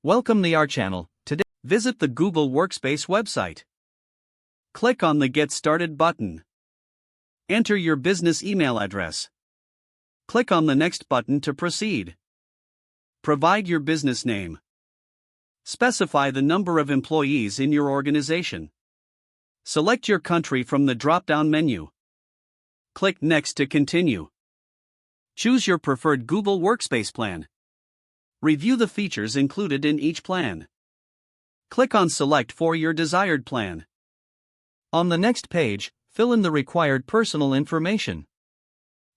Welcome to our channel. Today, visit the Google Workspace website. Click on the Get Started button. Enter your business email address. Click on the Next button to proceed. Provide your business name. Specify the number of employees in your organization. Select your country from the drop-down menu. Click Next to continue. Choose your preferred Google Workspace plan. Review the features included in each plan. Click on Select for your desired plan. On the next page, fill in the required personal information.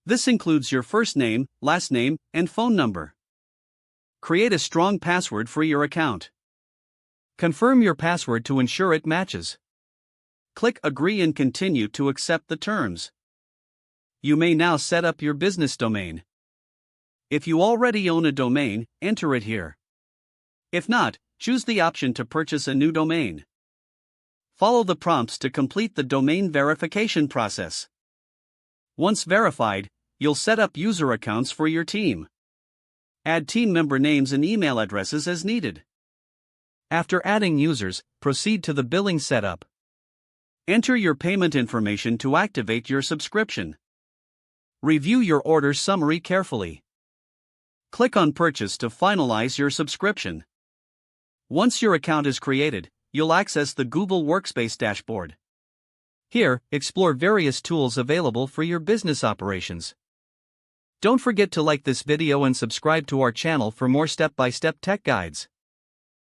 This includes your first name, last name, and phone number. Create a strong password for your account. Confirm your password to ensure it matches. Click Agree and Continue to accept the terms. You may now set up your business domain. If you already own a domain, enter it here. If not, choose the option to purchase a new domain. Follow the prompts to complete the domain verification process. Once verified, you'll set up user accounts for your team. Add team member names and email addresses as needed. After adding users, proceed to the billing setup. Enter your payment information to activate your subscription. Review your order summary carefully. Click on Purchase to finalize your subscription. Once your account is created, you'll access the Google Workspace dashboard. Here, explore various tools available for your business operations. Don't forget to like this video and subscribe to our channel for more step-by-step tech guides.